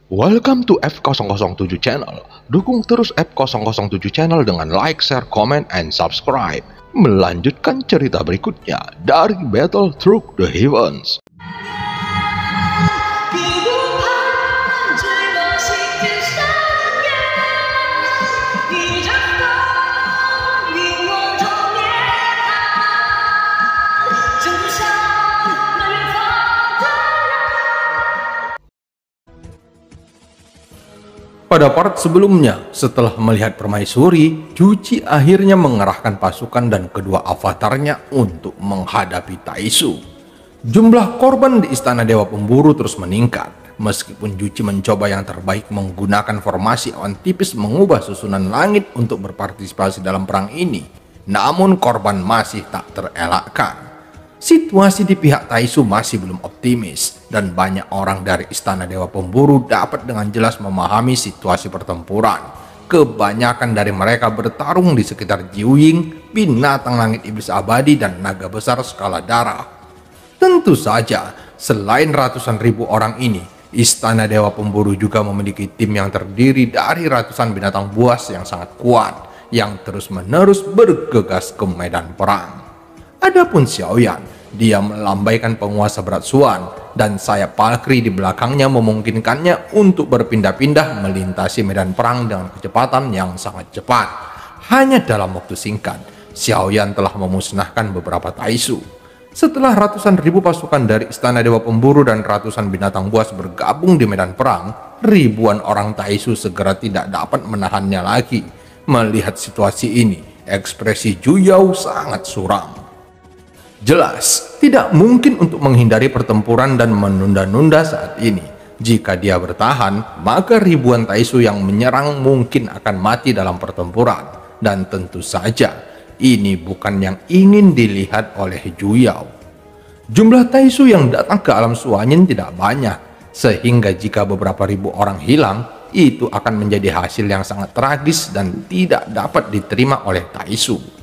Welcome to F007 Channel. Dukung terus F007 Channel dengan like, share, comment, and subscribe. Melanjutkan cerita berikutnya dari Battle Through the Heavens. Pada part sebelumnya, setelah melihat permaisuri, Juchi akhirnya mengerahkan pasukan dan kedua avatarnya untuk menghadapi Taisu. Jumlah korban di Istana Dewa Pemburu terus meningkat, meskipun Juchi mencoba yang terbaik menggunakan formasi awan tipis mengubah susunan langit untuk berpartisipasi dalam perang ini. Namun korban masih tak terelakkan. Situasi di pihak Taisu masih belum optimis, dan banyak orang dari Istana Dewa Pemburu dapat dengan jelas memahami situasi pertempuran. Kebanyakan dari mereka bertarung di sekitar Jiuying, binatang langit iblis abadi, dan naga besar skala darah. Tentu saja, selain ratusan ribu orang ini, Istana Dewa Pemburu juga memiliki tim yang terdiri dari ratusan binatang buas yang sangat kuat, yang terus-menerus bergegas ke medan perang. Adapun Xiaoyan, dia melambaikan penguasa berat Suan, dan sayap Valkyrie di belakangnya memungkinkannya untuk berpindah-pindah melintasi medan perang dengan kecepatan yang sangat cepat. Hanya dalam waktu singkat, Xiaoyan telah memusnahkan beberapa Taisu. Setelah ratusan ribu pasukan dari Istana Dewa Pemburu dan ratusan binatang buas bergabung di medan perang, ribuan orang Taisu segera tidak dapat menahannya lagi. Melihat situasi ini, ekspresi Juyao sangat suram. Jelas, tidak mungkin untuk menghindari pertempuran dan menunda-nunda saat ini. Jika dia bertahan, maka ribuan Taisu yang menyerang mungkin akan mati dalam pertempuran. Dan tentu saja, ini bukan yang ingin dilihat oleh Juyao. Jumlah Taisu yang datang ke alam Suanyin tidak banyak, sehingga jika beberapa ribu orang hilang, itu akan menjadi hasil yang sangat tragis dan tidak dapat diterima oleh Taisu.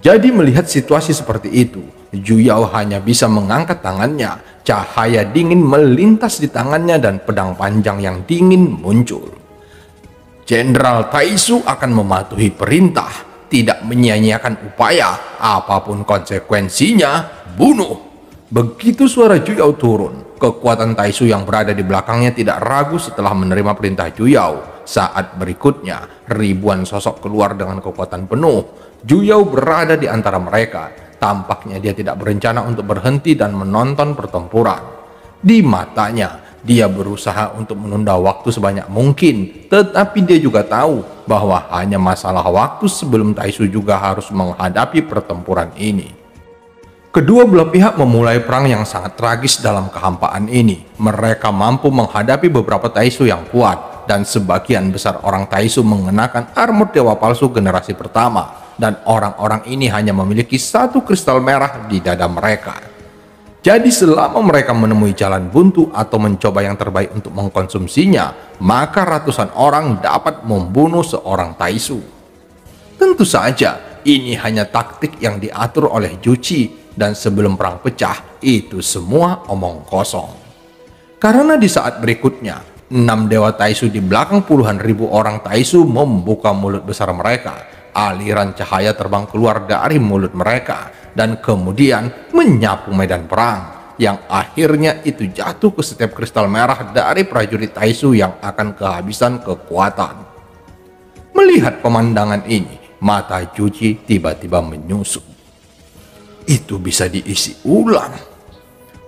Jadi melihat situasi seperti itu, Juyao hanya bisa mengangkat tangannya. Cahaya dingin melintas di tangannya dan pedang panjang yang dingin muncul. Jenderal Taisu akan mematuhi perintah, tidak menyia-nyiakan upaya, apapun konsekuensinya, bunuh. Begitu suara Juyao turun, kekuatan Taisu yang berada di belakangnya tidak ragu setelah menerima perintah Juyao. Saat berikutnya, ribuan sosok keluar dengan kekuatan penuh. Juyao berada di antara mereka. Tampaknya dia tidak berencana untuk berhenti dan menonton pertempuran. Di matanya, dia berusaha untuk menunda waktu sebanyak mungkin, tetapi dia juga tahu bahwa hanya masalah waktu sebelum Taisu juga harus menghadapi pertempuran ini. Kedua belah pihak memulai perang yang sangat tragis dalam kehampaan ini. Mereka mampu menghadapi beberapa Taisu yang kuat, dan sebagian besar orang Taisu mengenakan armor dewa palsu generasi pertama. Dan orang-orang ini hanya memiliki satu kristal merah di dada mereka. Jadi selama mereka menemui jalan buntu atau mencoba yang terbaik untuk mengkonsumsinya, maka ratusan orang dapat membunuh seorang Taisu. Tentu saja, ini hanya taktik yang diatur oleh Juchi, dan sebelum perang pecah, itu semua omong kosong. Karena di saat berikutnya, 6 dewa Taisu di belakang puluhan ribu orang Taisu membuka mulut besar mereka. Aliran cahaya terbang keluar dari mulut mereka dan kemudian menyapu medan perang, yang akhirnya itu jatuh ke setiap kristal merah dari prajurit Taisu yang akan kehabisan kekuatan. Melihat pemandangan ini, mata Juchi tiba-tiba menyusut. Itu bisa diisi ulang.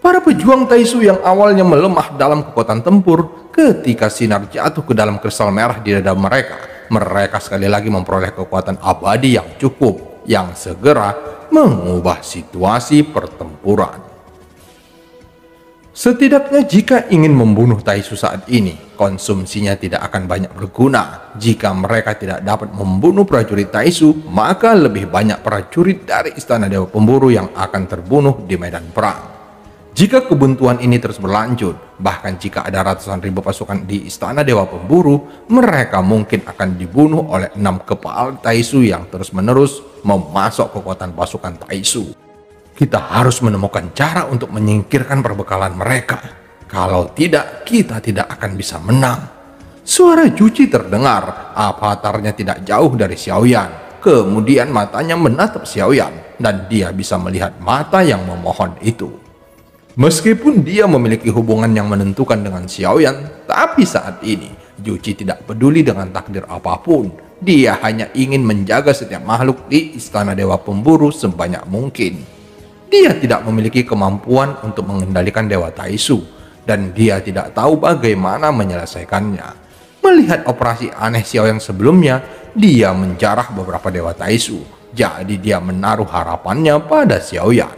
Para pejuang Taisu yang awalnya melemah dalam kekuatan tempur, ketika sinar jatuh ke dalam kristal merah di dada mereka, mereka sekali lagi memperoleh kekuatan abadi yang cukup, yang segera mengubah situasi pertempuran. Setidaknya jika ingin membunuh Taisu saat ini, konsumsinya tidak akan banyak berguna. Jika mereka tidak dapat membunuh prajurit Taisu, maka lebih banyak prajurit dari Istana Dewa Pemburu yang akan terbunuh di medan perang. Jika kebuntuan ini terus berlanjut, bahkan jika ada ratusan ribu pasukan di Istana Dewa Pemburu, mereka mungkin akan dibunuh oleh 6 kepala Taisu yang terus-menerus memasok kekuatan pasukan Taisu. Kita harus menemukan cara untuk menyingkirkan perbekalan mereka. Kalau tidak, kita tidak akan bisa menang. Suara Juci terdengar, avatarnya tidak jauh dari Xiaoyan. Kemudian matanya menatap Xiaoyan dan dia bisa melihat mata yang memohon itu. Meskipun dia memiliki hubungan yang menentukan dengan Xiaoyan, tapi saat ini Juci tidak peduli dengan takdir apapun. Dia hanya ingin menjaga setiap makhluk di Istana Dewa Pemburu sebanyak mungkin. Dia tidak memiliki kemampuan untuk mengendalikan Dewa Taisu, dan dia tidak tahu bagaimana menyelesaikannya. Melihat operasi aneh Xiaoyan sebelumnya, dia menjarah beberapa Dewa Taisu. Jadi dia menaruh harapannya pada Xiaoyan.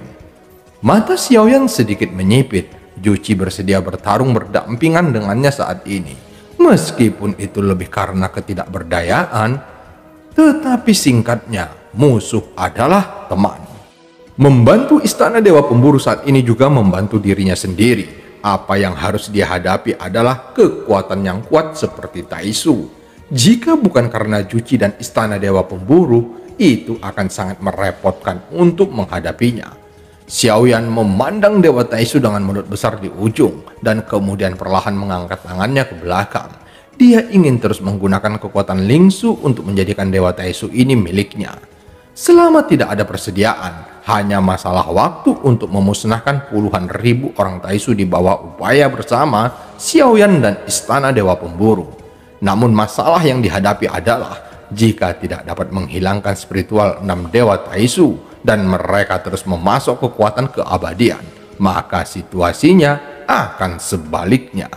Mata Xiaoyan sedikit menyipit. Juci bersedia bertarung berdampingan dengannya saat ini. Meskipun itu lebih karena ketidakberdayaan, tetapi singkatnya, musuh adalah teman. Membantu Istana Dewa Pemburu saat ini juga membantu dirinya sendiri. Apa yang harus dia hadapi adalah kekuatan yang kuat seperti Taisu. Jika bukan karena Juci dan Istana Dewa Pemburu, itu akan sangat merepotkan untuk menghadapinya. Xiaoyan memandang Dewa Taisu dengan mulut besar di ujung dan kemudian perlahan mengangkat tangannya ke belakang. Dia ingin terus menggunakan kekuatan Lingsu untuk menjadikan Dewa Taisu ini miliknya. Selama tidak ada persediaan, hanya masalah waktu untuk memusnahkan puluhan ribu orang Taisu di bawah upaya bersama Xiaoyan dan Istana Dewa Pemburu. Namun masalah yang dihadapi adalah jika tidak dapat menghilangkan spiritual 6 Dewa Taisu dan mereka terus memasok kekuatan keabadian, maka situasinya akan sebaliknya.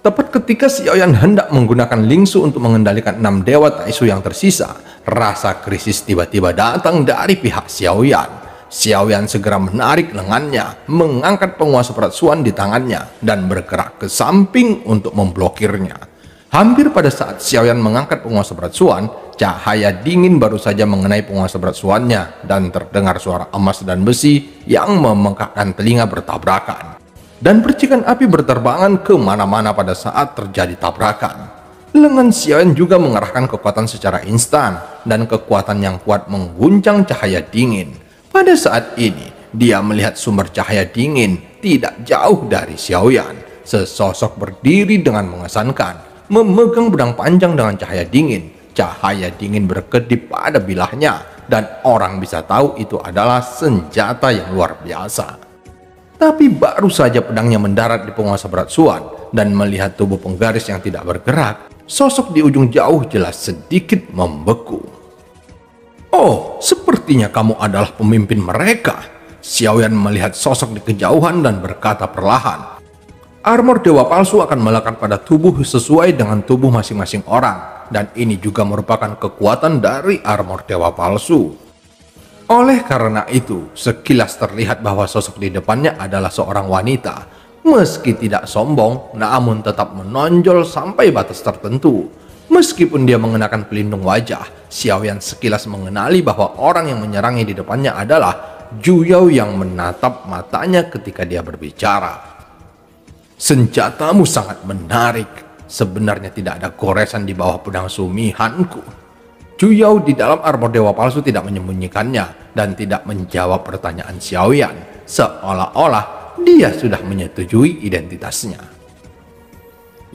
Tepat ketika Xiaoyan hendak menggunakan Lingsu untuk mengendalikan 6 Dewa Taisu yang tersisa, rasa krisis tiba-tiba datang dari pihak Xiaoyan. Xiaoyan segera menarik lengannya, mengangkat penguasa perasuan di tangannya, dan bergerak ke samping untuk memblokirnya. Hampir pada saat Xiaoyan mengangkat penguasa perasuan, cahaya dingin baru saja mengenai penguasa perasuannya, dan terdengar suara emas dan besi yang memekakkan telinga bertabrakan. Dan percikan api berterbangan kemana-mana pada saat terjadi tabrakan. Lengan Xiaoyan juga mengerahkan kekuatan secara instan, dan kekuatan yang kuat mengguncang cahaya dingin. Pada saat ini, dia melihat sumber cahaya dingin tidak jauh dari Xiaoyan. Sesosok berdiri dengan mengesankan, memegang pedang panjang dengan cahaya dingin. Cahaya dingin berkedip pada bilahnya, dan orang bisa tahu itu adalah senjata yang luar biasa. Tapi baru saja pedangnya mendarat di penguasa perasuan dan melihat tubuh penggaris yang tidak bergerak, sosok di ujung jauh jelas sedikit membeku. "Oh, sepertinya kamu adalah pemimpin mereka." Xiaoyan melihat sosok di kejauhan dan berkata perlahan, "Armor dewa palsu akan melekat pada tubuh sesuai dengan tubuh masing-masing orang, dan ini juga merupakan kekuatan dari armor dewa palsu." Oleh karena itu, sekilas terlihat bahwa sosok di depannya adalah seorang wanita. Meski tidak sombong, namun tetap menonjol sampai batas tertentu. Meskipun dia mengenakan pelindung wajah, Xiaoyan sekilas mengenali bahwa orang yang menyerangnya di depannya adalah Juyao yang menatap matanya ketika dia berbicara. "Senjatamu sangat menarik. Sebenarnya tidak ada goresan di bawah pedang sumihanku." Juyao di dalam armor dewa palsu tidak menyembunyikannya dan tidak menjawab pertanyaan Xiaoyan, seolah-olah dia sudah menyetujui identitasnya.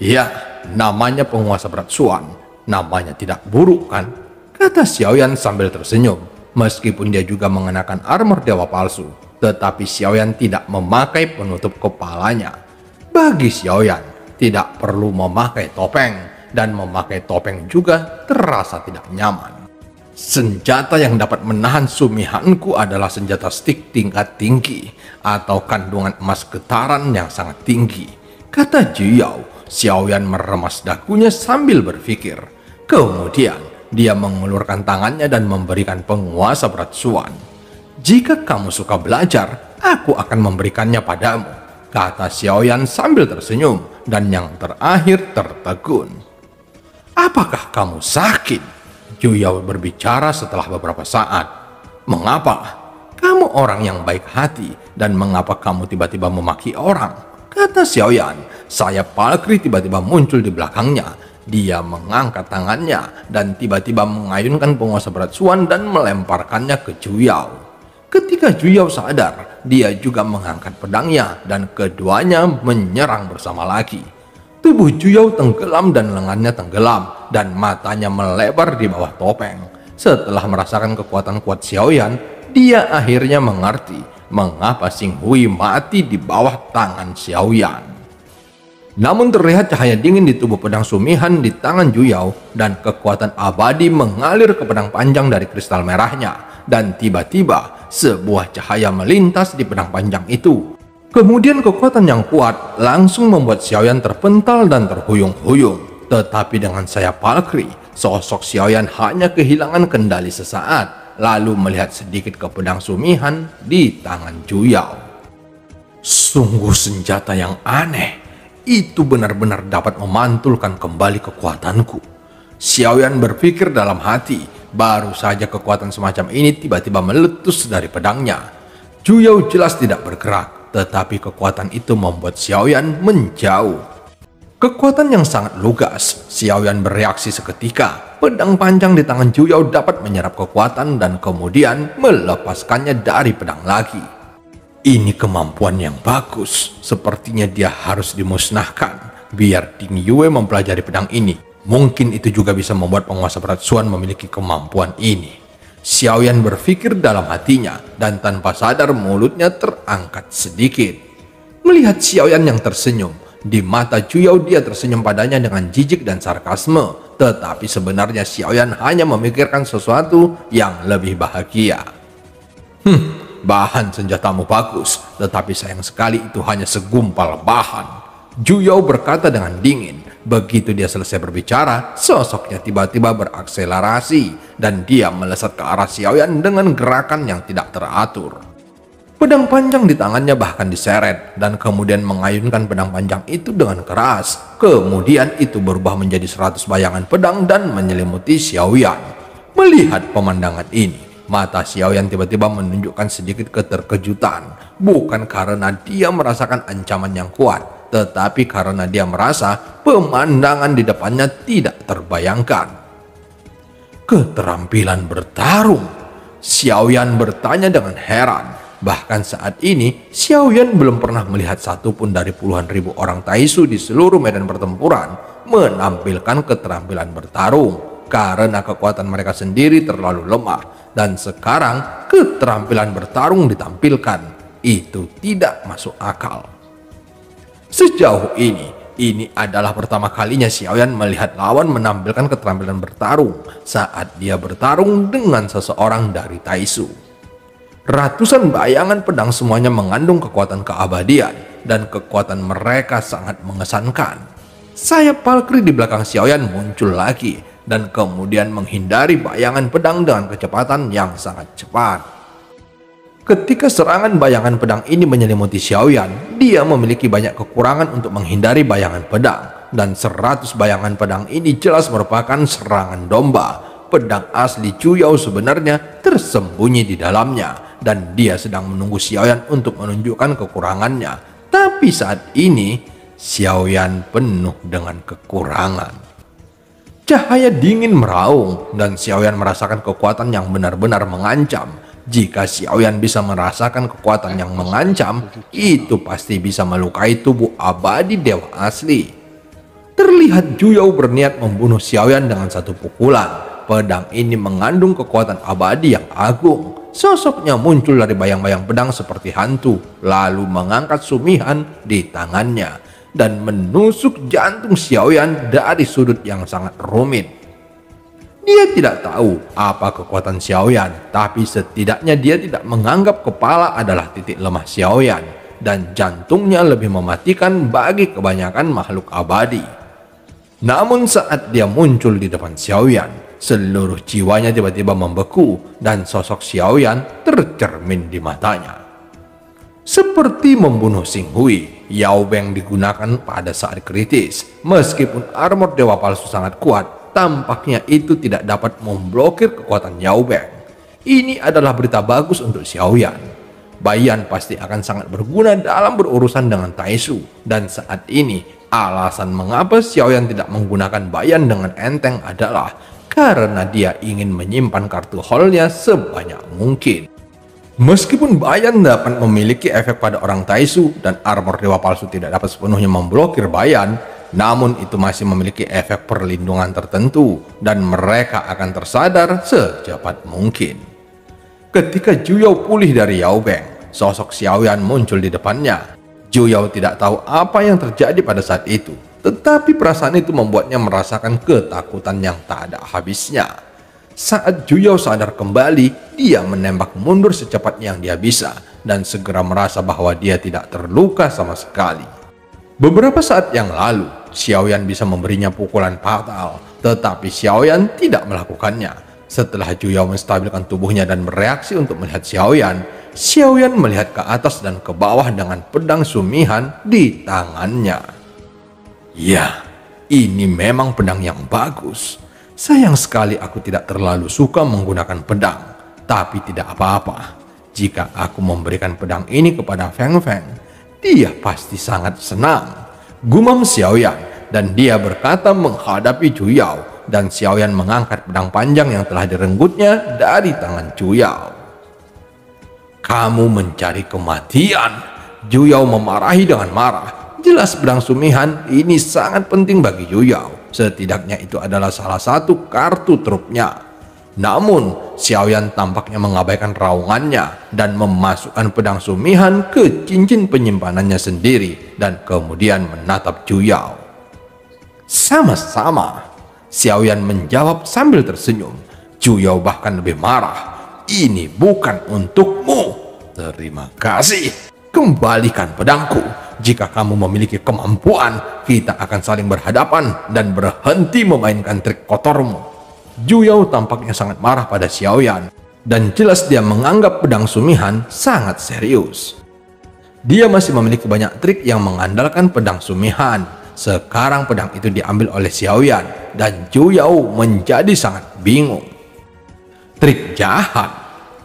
"Ya, namanya penguasa perasuan. Namanya tidak buruk kan?" kata Xiaoyan sambil tersenyum. Meskipun dia juga mengenakan armor dewa palsu, tetapi Xiaoyan tidak memakai penutup kepalanya. Bagi Xiaoyan, tidak perlu memakai topeng, dan memakai topeng juga terasa tidak nyaman. "Senjata yang dapat menahan sumihanku adalah senjata stik tingkat tinggi atau kandungan emas getaran yang sangat tinggi," kata Juyao. Xiaoyan meremas dagunya sambil berpikir. Kemudian dia mengulurkan tangannya dan memberikan penguasa perasuan. "Jika kamu suka belajar, aku akan memberikannya padamu," kata Xiaoyan sambil tersenyum, dan yang terakhir tertegun. "Apakah kamu sakit?" Juyao berbicara setelah beberapa saat. "Mengapa? Kamu orang yang baik hati, dan mengapa kamu tiba-tiba memaki orang?" kata Xiaoyan. Sayap Valkyrie tiba-tiba muncul di belakangnya. Dia mengangkat tangannya dan tiba-tiba mengayunkan penguasa perasuan dan melemparkannya ke Juyao. Ketika Juyao sadar, dia juga mengangkat pedangnya dan keduanya menyerang bersama lagi. Tubuh Juyao tenggelam dan lengannya tenggelam dan matanya melebar di bawah topeng. Setelah merasakan kekuatan kuat Xiaoyan, dia akhirnya mengerti mengapa Xing Hui mati di bawah tangan Xiaoyan. Namun terlihat cahaya dingin di tubuh pedang Sumihan di tangan Juyao dan kekuatan abadi mengalir ke pedang panjang dari kristal merahnya, dan tiba-tiba sebuah cahaya melintas di pedang panjang itu. Kemudian kekuatan yang kuat langsung membuat Xiaoyan terpental dan terhuyung-huyung. Tetapi dengan sayap Valkyrie, sosok Xiaoyan hanya kehilangan kendali sesaat, lalu melihat sedikit ke pedang Sumihan di tangan Juyao. Sungguh senjata yang aneh. Itu benar-benar dapat memantulkan kembali kekuatanku. Xiaoyan berpikir dalam hati. Baru saja kekuatan semacam ini tiba-tiba meletus dari pedangnya. Juyao jelas tidak bergerak, tetapi kekuatan itu membuat Xiaoyan menjauh. Kekuatan yang sangat lugas. Xiaoyan bereaksi seketika. Pedang panjang di tangan Juyao dapat menyerap kekuatan dan kemudian melepaskannya dari pedang lagi. Ini kemampuan yang bagus. Sepertinya dia harus dimusnahkan. Biar Ding Yue mempelajari pedang ini. Mungkin itu juga bisa membuat penguasa berat Xuan memiliki kemampuan ini. Xiaoyan berpikir dalam hatinya dan tanpa sadar mulutnya terangkat sedikit. Melihat Xiaoyan yang tersenyum, di mata Juyao dia tersenyum padanya dengan jijik dan sarkasme. Tetapi sebenarnya Xiaoyan hanya memikirkan sesuatu yang lebih bahagia. Bahan senjatamu bagus, tetapi sayang sekali itu hanya segumpal bahan. Juyao berkata dengan dingin. Begitu dia selesai berbicara, sosoknya tiba-tiba berakselerasi dan dia melesat ke arah Xiaoyan dengan gerakan yang tidak teratur. Pedang panjang di tangannya bahkan diseret dan kemudian mengayunkan pedang panjang itu dengan keras. Kemudian itu berubah menjadi 100 bayangan pedang dan menyelimuti Xiaoyan. Melihat pemandangan ini, mata Xiaoyan tiba-tiba menunjukkan sedikit keterkejutan. Bukan karena dia merasakan ancaman yang kuat, tetapi karena dia merasa pemandangan di depannya tidak terbayangkan. Keterampilan bertarung. Xiaoyan bertanya dengan heran. Bahkan saat ini, Xiaoyan belum pernah melihat satupun dari puluhan ribu orang Taisu di seluruh medan pertempuran menampilkan keterampilan bertarung. Karena kekuatan mereka sendiri terlalu lemah. Dan sekarang keterampilan bertarung ditampilkan. Itu tidak masuk akal. Sejauh ini adalah pertama kalinya Xiaoyan melihat lawan menampilkan keterampilan bertarung saat dia bertarung dengan seseorang dari Taisu. Ratusan bayangan pedang semuanya mengandung kekuatan keabadian dan kekuatan mereka sangat mengesankan. Sayap Valkyrie di belakang Xiaoyan muncul lagi dan kemudian menghindari bayangan pedang dengan kecepatan yang sangat cepat. Ketika serangan bayangan pedang ini menyelimuti Xiaoyan, dia memiliki banyak kekurangan untuk menghindari bayangan pedang. Dan 100 bayangan pedang ini jelas merupakan serangan domba. Pedang asli Juyao sebenarnya tersembunyi di dalamnya. Dan dia sedang menunggu Xiaoyan untuk menunjukkan kekurangannya. Tapi saat ini, Xiaoyan penuh dengan kekurangan. Cahaya dingin meraung dan Xiaoyan merasakan kekuatan yang benar-benar mengancam. Jika Xiaoyan bisa merasakan kekuatan yang mengancam, itu pasti bisa melukai tubuh abadi dewa asli. Terlihat Juyao berniat membunuh Xiaoyan dengan satu pukulan. Pedang ini mengandung kekuatan abadi yang agung. Sosoknya muncul dari bayang-bayang pedang seperti hantu, lalu mengangkat Sumihan di tangannya dan menusuk jantung Xiaoyan dari sudut yang sangat rumit. Dia tidak tahu apa kekuatan Xiaoyan, tapi setidaknya dia tidak menganggap kepala adalah titik lemah Xiaoyan, dan jantungnya lebih mematikan bagi kebanyakan makhluk abadi. Namun saat dia muncul di depan Xiaoyan, seluruh jiwanya tiba-tiba membeku dan sosok Xiaoyan tercermin di matanya. Seperti membunuh Xing Hui, Yao Beng digunakan pada saat kritis. Meskipun armor dewa palsu sangat kuat, tampaknya itu tidak dapat memblokir kekuatan Yao Beng. Ini adalah berita bagus untuk Xiaoyan. Baiyan pasti akan sangat berguna dalam berurusan dengan Taisu. Dan saat ini, alasan mengapa Xiaoyan tidak menggunakan Baiyan dengan enteng adalah karena dia ingin menyimpan kartu haulnya sebanyak mungkin. Meskipun Bayan dapat memiliki efek pada orang Taisu dan armor dewa palsu tidak dapat sepenuhnya memblokir Bayan, namun itu masih memiliki efek perlindungan tertentu dan mereka akan tersadar secepat mungkin. Ketika Juyao pulih dari Yao Beng, sosok Xiaoyan muncul di depannya. Juyao tidak tahu apa yang terjadi pada saat itu, tetapi perasaan itu membuatnya merasakan ketakutan yang tak ada habisnya. Saat Juyao sadar kembali, dia menembak mundur secepat yang dia bisa dan segera merasa bahwa dia tidak terluka sama sekali. Beberapa saat yang lalu, Xiaoyan bisa memberinya pukulan fatal, tetapi Xiaoyan tidak melakukannya. Setelah Juyao menstabilkan tubuhnya dan bereaksi untuk melihat Xiaoyan, Xiaoyan melihat ke atas dan ke bawah dengan pedang sumihan di tangannya. Ya, ini memang pedang yang bagus. Sayang sekali aku tidak terlalu suka menggunakan pedang, tapi tidak apa-apa. Jika aku memberikan pedang ini kepada Feng Feng, dia pasti sangat senang, gumam Xiaoyan, dan dia berkata menghadapi Juyao, dan Xiaoyan mengangkat pedang panjang yang telah direnggutnya dari tangan Juyao. Kamu mencari kematian? Juyao memarahi dengan marah. Jelas pedang sumihan ini sangat penting bagi Juyao. Setidaknya itu adalah salah satu kartu trupnya. Namun, Xiaoyan tampaknya mengabaikan raungannya dan memasukkan pedang sumihan ke cincin penyimpanannya sendiri dan kemudian menatap Juyao. Sama-sama, Xiaoyan menjawab sambil tersenyum. Juyao bahkan lebih marah. Ini bukan untukmu. Terima kasih. Kembalikan pedangku. Jika kamu memiliki kemampuan, kita akan saling berhadapan dan berhenti memainkan trik kotormu. Juyao tampaknya sangat marah pada Xiaoyan, dan jelas dia menganggap pedang sumihan sangat serius. Dia masih memiliki banyak trik yang mengandalkan pedang sumihan. Sekarang pedang itu diambil oleh Xiaoyan, dan Juyao menjadi sangat bingung. Trik jahat?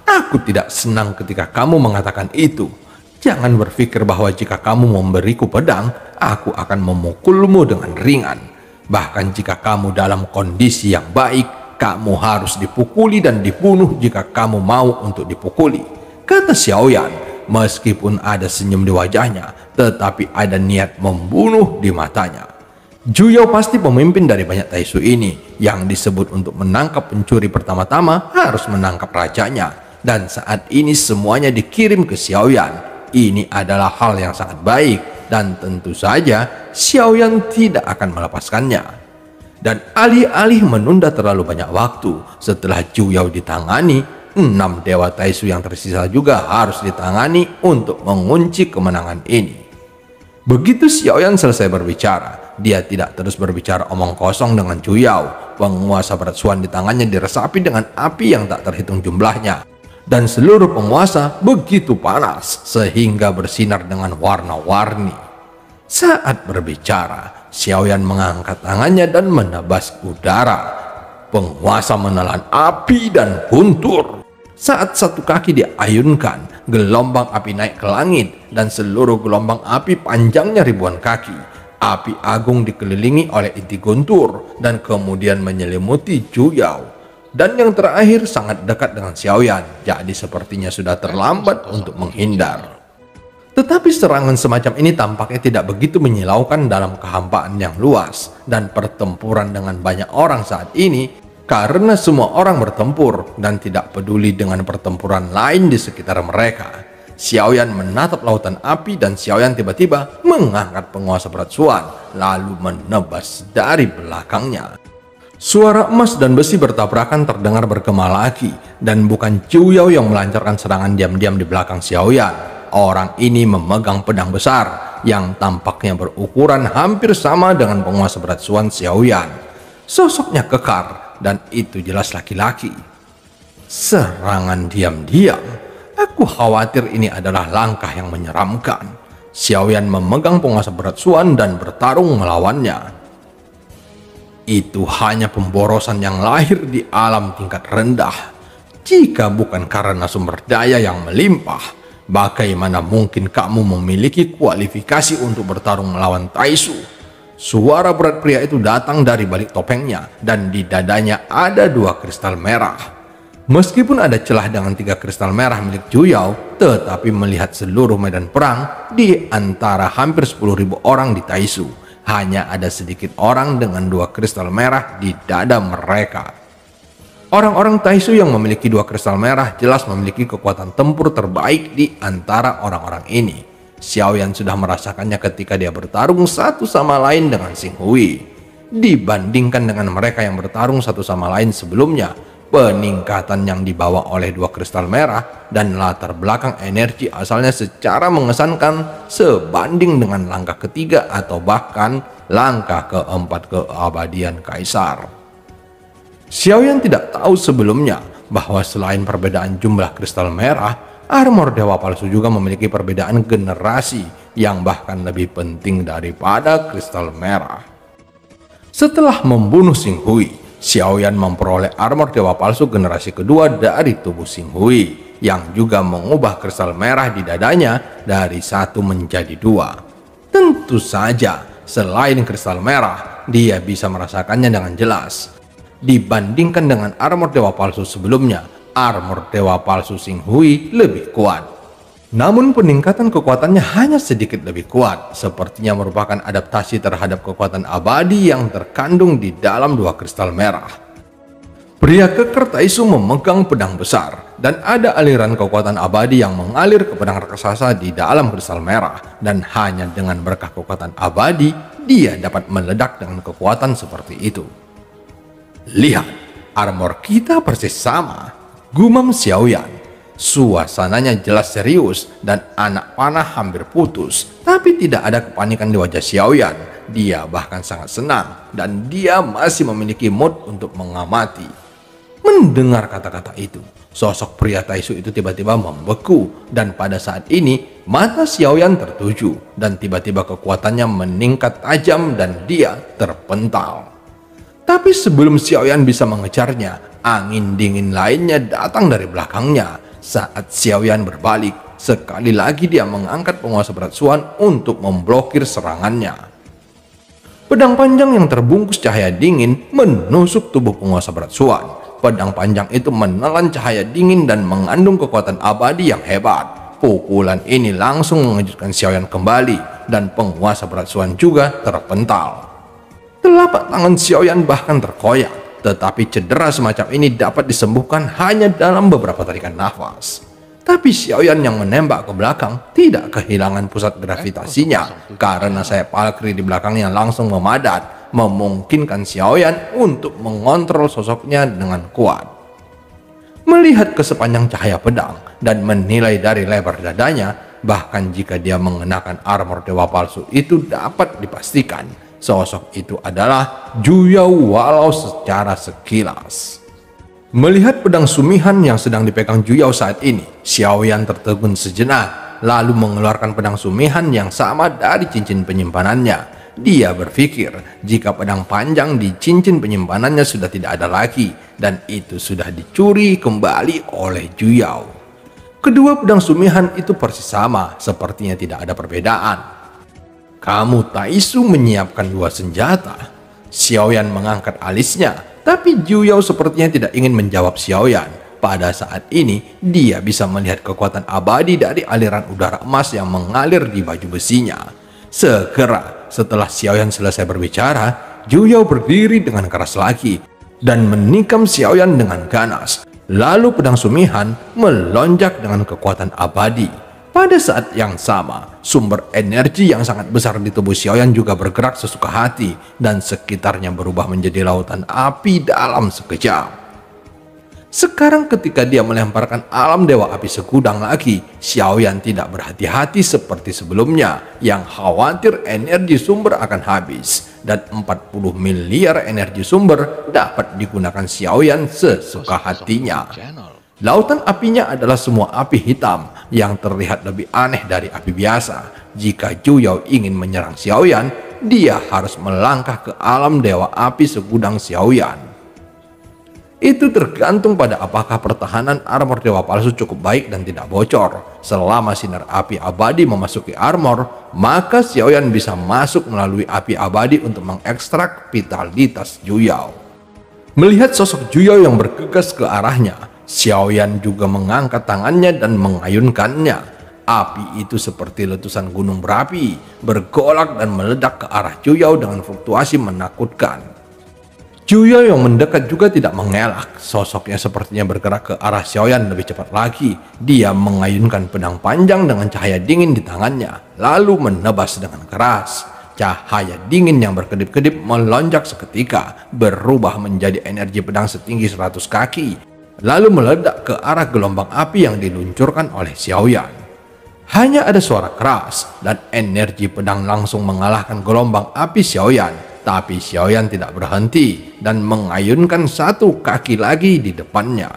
Aku tidak senang ketika kamu mengatakan itu. Jangan berpikir bahwa jika kamu memberiku pedang, aku akan memukulmu dengan ringan. Bahkan jika kamu dalam kondisi yang baik, kamu harus dipukuli dan dibunuh jika kamu mau untuk dipukuli, kata Xiaoyan, meskipun ada senyum di wajahnya, tetapi ada niat membunuh di matanya. Juyao pasti pemimpin dari banyak Taisu ini, yang disebut untuk menangkap pencuri pertama-tama harus menangkap rajanya, dan saat ini semuanya dikirim ke Xiaoyan. Ini adalah hal yang sangat baik dan tentu saja Xiaoyan tidak akan melepaskannya. Dan alih-alih menunda terlalu banyak waktu, setelah Juyao ditangani, 6 dewa Taisu yang tersisa juga harus ditangani untuk mengunci kemenangan ini. Begitu Xiaoyan selesai berbicara, dia tidak terus berbicara omong kosong dengan Juyao. Penguasa berat Suan di tangannya diresapi dengan api yang tak terhitung jumlahnya. Dan seluruh penguasa begitu panas sehingga bersinar dengan warna-warni. Saat berbicara, Xiaoyan mengangkat tangannya dan menebas udara. Penguasa menelan api dan guntur. Saat satu kaki diayunkan, gelombang api naik ke langit dan seluruh gelombang api panjangnya ribuan kaki. Api agung dikelilingi oleh inti guntur dan kemudian menyelimuti Juyao. Dan yang terakhir sangat dekat dengan Xiaoyan, jadi sepertinya sudah terlambat untuk menghindar. Tetapi serangan semacam ini tampaknya tidak begitu menyilaukan dalam kehampaan yang luas dan pertempuran dengan banyak orang saat ini, karena semua orang bertempur dan tidak peduli dengan pertempuran lain di sekitar mereka. Xiaoyan menatap lautan api dan Xiaoyan tiba-tiba mengangkat penguasa berat Suan lalu menebas dari belakangnya. Suara emas dan besi bertabrakan terdengar bergema lagi, dan bukan Juyao yang melancarkan serangan diam-diam di belakang Xiaoyan. Orang ini memegang pedang besar yang tampaknya berukuran hampir sama dengan penguasa berat Suan Xiaoyan. Sosoknya kekar dan itu jelas laki-laki. Serangan diam-diam. Aku khawatir ini adalah langkah yang menyeramkan. Xiaoyan memegang penguasa berat Suan dan bertarung melawannya. Itu hanya pemborosan yang lahir di alam tingkat rendah. Jika bukan karena sumber daya yang melimpah, bagaimana mungkin kamu memiliki kualifikasi untuk bertarung melawan Taisu? Suara berat pria itu datang dari balik topengnya, dan di dadanya ada 2 kristal merah. Meskipun ada celah dengan 3 kristal merah milik Juyao, tetapi melihat seluruh medan perang di antara hampir 10.000 orang di Taisu, hanya ada sedikit orang dengan 2 kristal merah di dada mereka. Orang-orang Taisu yang memiliki 2 kristal merah jelas memiliki kekuatan tempur terbaik di antara orang-orang ini. Xiaoyan sudah merasakannya ketika dia bertarung satu sama lain dengan Xing Hui. Dibandingkan dengan mereka yang bertarung satu sama lain sebelumnya, peningkatan yang dibawa oleh 2 kristal merah dan latar belakang energi asalnya secara mengesankan sebanding dengan langkah ketiga atau bahkan langkah keempat keabadian Kaisar. Xiaoyan tidak tahu sebelumnya bahwa selain perbedaan jumlah kristal merah, armor dewa palsu juga memiliki perbedaan generasi yang bahkan lebih penting daripada kristal merah. Setelah membunuh Xing Hui, Xiaoyan memperoleh armor dewa palsu generasi kedua dari tubuh Xing Hui, yang juga mengubah kristal merah di dadanya dari 1 menjadi 2. Tentu saja, selain kristal merah, dia bisa merasakannya dengan jelas. Dibandingkan dengan armor dewa palsu sebelumnya, armor dewa palsu Xing Hui lebih kuat. Namun peningkatan kekuatannya hanya sedikit lebih kuat, sepertinya merupakan adaptasi terhadap kekuatan abadi yang terkandung di dalam 2 kristal merah. Pria keker Taisu memegang pedang besar, dan ada aliran kekuatan abadi yang mengalir ke pedang raksasa di dalam kristal merah, dan hanya dengan berkah kekuatan abadi, dia dapat meledak dengan kekuatan seperti itu. Lihat, armor kita persis sama, gumam Xiaoyan. Suasananya jelas serius dan anak panah hampir putus, tapi tidak ada kepanikan di wajah Xiaoyan. Dia bahkan sangat senang dan dia masih memiliki mood untuk mengamati. Mendengar kata-kata itu, sosok pria Taisu itu tiba-tiba membeku, dan pada saat ini mata Xiaoyan tertuju dan tiba-tiba kekuatannya meningkat tajam dan dia terpental. Tapi sebelum Xiaoyan bisa mengejarnya, angin dingin lainnya datang dari belakangnya. Saat Xiaoyan berbalik, sekali lagi dia mengangkat penguasa berat Xuan untuk memblokir serangannya. Pedang panjang yang terbungkus cahaya dingin menusuk tubuh penguasa berat Xuan. Pedang panjang itu menelan cahaya dingin dan mengandung kekuatan abadi yang hebat. Pukulan ini langsung mengejutkan Xiaoyan kembali, dan penguasa berat Xuan juga terpental. Telapak tangan Xiaoyan bahkan terkoyak. Tetapi cedera semacam ini dapat disembuhkan hanya dalam beberapa tarikan nafas. Tapi Xiaoyan yang menembak ke belakang tidak kehilangan pusat gravitasinya, karena sayap Valkyrie di belakangnya langsung memadat, memungkinkan Xiaoyan untuk mengontrol sosoknya dengan kuat. Melihat ke sepanjang cahaya pedang dan menilai dari lebar dadanya, bahkan jika dia mengenakan armor dewa palsu itu dapat dipastikan sosok itu adalah Juyao walau secara sekilas. Melihat pedang sumihan yang sedang dipegang Juyao saat ini, Xiaoyan tertegun sejenak, lalu mengeluarkan pedang sumihan yang sama dari cincin penyimpanannya. Dia berpikir jika pedang panjang di cincin penyimpanannya sudah tidak ada lagi, dan itu sudah dicuri kembali oleh Juyao. Kedua pedang sumihan itu persis sama, sepertinya tidak ada perbedaan. Kamu Taisu menyiapkan 2 senjata. Xiaoyan mengangkat alisnya, tapi Juyao sepertinya tidak ingin menjawab Xiaoyan. Pada saat ini, dia bisa melihat kekuatan abadi dari aliran udara emas yang mengalir di baju besinya. Segera setelah Xiaoyan selesai berbicara, Juyao berdiri dengan keras lagi dan menikam Xiaoyan dengan ganas. Lalu pedang sumihan melonjak dengan kekuatan abadi. Pada saat yang sama, sumber energi yang sangat besar di tubuh Xiaoyan juga bergerak sesuka hati, dan sekitarnya berubah menjadi lautan api dalam sekejap. Sekarang ketika dia melemparkan alam dewa api segudang lagi, Xiaoyan tidak berhati-hati seperti sebelumnya, yang khawatir energi sumber akan habis, dan 40 miliar energi sumber dapat digunakan Xiaoyan sesuka hatinya. Lautan apinya adalah semua api hitam yang terlihat lebih aneh dari api biasa. Jika Juyao ingin menyerang Xiaoyan, dia harus melangkah ke alam dewa api segudang Xiaoyan. Itu tergantung pada apakah pertahanan armor dewa palsu cukup baik dan tidak bocor. Selama sinar api abadi memasuki armor, maka Xiaoyan bisa masuk melalui api abadi untuk mengekstrak vitalitas Juyao. Melihat sosok Juyao yang bergegas ke arahnya, Xiaoyan juga mengangkat tangannya dan mengayunkannya. Api itu seperti letusan gunung berapi, bergolak dan meledak ke arah Zhu dengan fluktuasi menakutkan. Zhu yang mendekat juga tidak mengelak. Sosoknya sepertinya bergerak ke arah Xiaoyan lebih cepat lagi. Dia mengayunkan pedang panjang dengan cahaya dingin di tangannya, lalu menebas dengan keras. Cahaya dingin yang berkedip-kedip melonjak seketika, berubah menjadi energi pedang setinggi 100 kaki, lalu meledak ke arah gelombang api yang diluncurkan oleh Xiaoyan. Hanya ada suara keras dan energi pedang langsung mengalahkan gelombang api Xiaoyan. Tapi Xiaoyan tidak berhenti dan mengayunkan satu kaki lagi di depannya.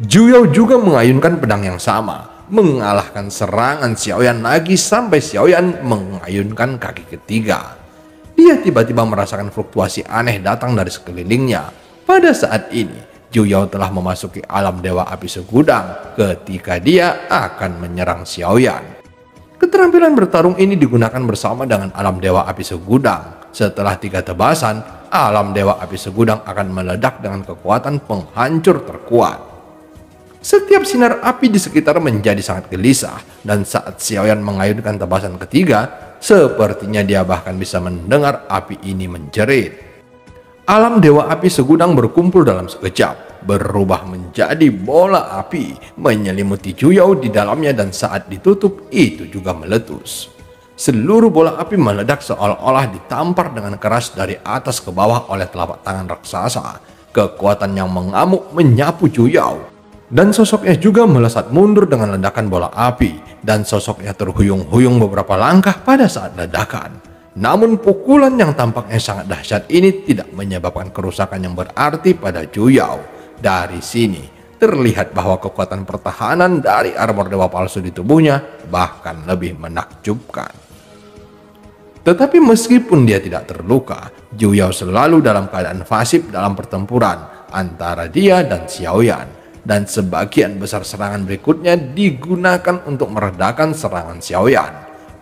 Zhu juga mengayunkan pedang yang sama, mengalahkan serangan Xiaoyan lagi sampai Xiaoyan mengayunkan kaki ketiga. Dia tiba-tiba merasakan fluktuasi aneh datang dari sekelilingnya. Pada saat ini, Zhu telah memasuki alam Dewa Api Segudang ketika dia akan menyerang Xiaoyan. Keterampilan bertarung ini digunakan bersama dengan alam Dewa Api Segudang. Setelah 3 tebasan, alam Dewa Api Segudang akan meledak dengan kekuatan penghancur terkuat. Setiap sinar api di sekitar menjadi sangat gelisah, dan saat Xiaoyan mengayunkan tebasan ketiga, sepertinya dia bahkan bisa mendengar api ini menjerit. Alam Dewa Api Segudang berkumpul dalam sekejap, berubah menjadi bola api, menyelimuti Zhu di dalamnya, dan saat ditutup itu juga meletus. Seluruh bola api meledak seolah-olah ditampar dengan keras dari atas ke bawah oleh telapak tangan raksasa. Kekuatan yang mengamuk menyapu Zhu dan sosoknya juga melesat mundur dengan ledakan bola api, dan sosoknya terhuyung-huyung beberapa langkah pada saat ledakan. Namun pukulan yang tampaknya sangat dahsyat ini tidak menyebabkan kerusakan yang berarti pada Zhu. Dari sini terlihat bahwa kekuatan pertahanan dari armor dewa palsu di tubuhnya bahkan lebih menakjubkan. Tetapi meskipun dia tidak terluka, Zhu selalu dalam keadaan fasib dalam pertempuran antara dia dan Xiaoyan, dan sebagian besar serangan berikutnya digunakan untuk meredakan serangan Xiaoyan.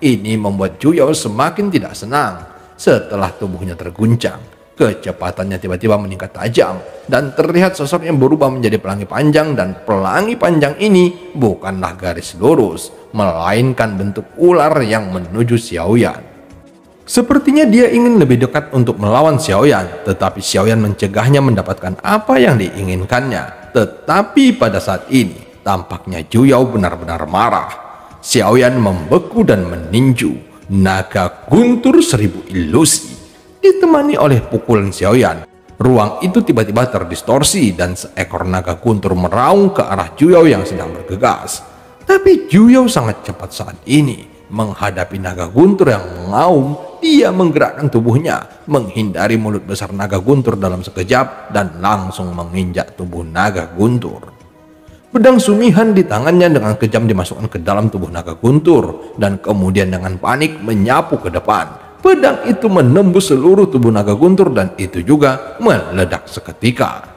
Ini membuat Zhu semakin tidak senang. Setelah tubuhnya terguncang, kecepatannya tiba-tiba meningkat tajam, dan terlihat sosoknya berubah menjadi pelangi panjang, dan pelangi panjang ini bukanlah garis lurus, melainkan bentuk ular yang menuju Xiaoyan. Sepertinya dia ingin lebih dekat untuk melawan Xiaoyan, tetapi Xiaoyan mencegahnya mendapatkan apa yang diinginkannya. Tetapi pada saat ini, tampaknya Zhu benar-benar marah. Xiaoyan membeku dan meninju. Naga guntur 1000 ilusi. Ditemani oleh pukulan Xiaoyan, ruang itu tiba-tiba terdistorsi dan seekor naga guntur meraung ke arah Zhu yang sedang bergegas. Tapi Zhu sangat cepat saat ini. Menghadapi naga guntur yang mengaum, dia menggerakkan tubuhnya, menghindari mulut besar naga guntur dalam sekejap, dan langsung menginjak tubuh naga guntur. Pedang sumihan di tangannya dengan kejam dimasukkan ke dalam tubuh naga guntur, dan kemudian dengan panik menyapu ke depan. Pedang itu menembus seluruh tubuh naga guntur, dan itu juga meledak seketika.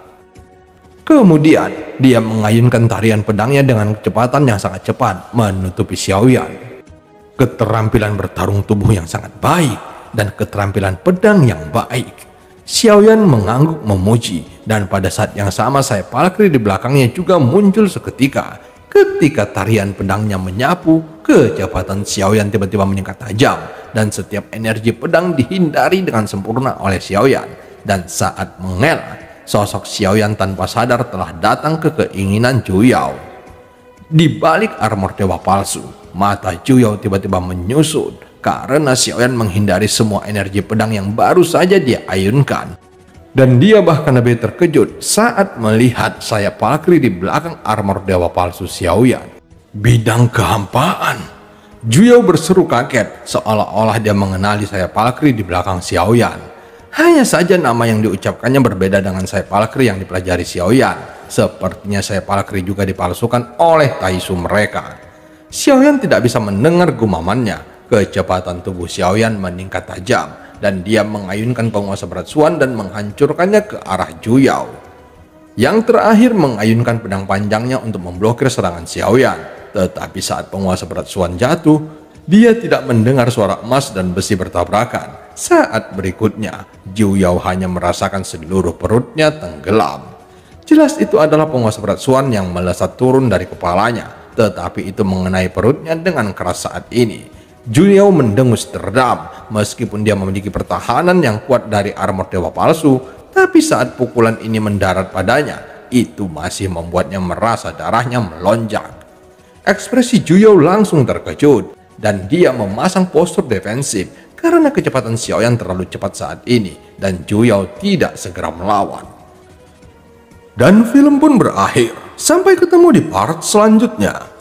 Kemudian dia mengayunkan tarian pedangnya dengan kecepatan yang sangat cepat, menutupi Xiaoyan. Keterampilan bertarung tubuh yang sangat baik dan keterampilan pedang yang baik. Xiaoyan mengangguk memuji, dan pada saat yang sama sayap Valkyrie di belakangnya juga muncul seketika. Ketika tarian pedangnya menyapu, kecepatan Xiaoyan tiba-tiba meningkat tajam, dan setiap energi pedang dihindari dengan sempurna oleh Xiaoyan. Dan saat mengelak, sosok Xiaoyan tanpa sadar telah datang ke keinginan Zhu. Di balik armor dewa palsu, mata Zhu tiba-tiba menyusut karena Xiaoyan menghindari semua energi pedang yang baru saja dia ayunkan. Dan dia bahkan lebih terkejut saat melihat sayap Valkyrie di belakang armor dewa palsu Xiaoyan. Bidang kehampaan. Zhu berseru kaget seolah-olah dia mengenali sayap Valkyrie di belakang Xiaoyan. Hanya saja nama yang diucapkannya berbeda dengan sayap Valkyrie yang dipelajari Xiaoyan. Sepertinya sayap Valkyrie juga dipalsukan oleh Taisu mereka. Xiaoyan tidak bisa mendengar gumamannya. Kecepatan tubuh Xiaoyan meningkat tajam, dan dia mengayunkan penguasa berat Suan dan menghancurkannya ke arah Zhu. Yang terakhir mengayunkan pedang panjangnya untuk memblokir serangan Xiaoyan. Tetapi saat penguasa berat Suan jatuh, dia tidak mendengar suara emas dan besi bertabrakan. Saat berikutnya, Zhu hanya merasakan seluruh perutnya tenggelam. Jelas itu adalah penguasa berat Xuan yang melesat turun dari kepalanya, tetapi itu mengenai perutnya dengan keras saat ini. Zhu mendengus derdam, meskipun dia memiliki pertahanan yang kuat dari armor dewa palsu, tapi saat pukulan ini mendarat padanya, itu masih membuatnya merasa darahnya melonjak. Ekspresi Zhu langsung terkejut, dan dia memasang postur defensif karena kecepatan Xiaoyan terlalu cepat saat ini, dan Zhu tidak segera melawan. Dan film pun berakhir. Sampai ketemu di part selanjutnya.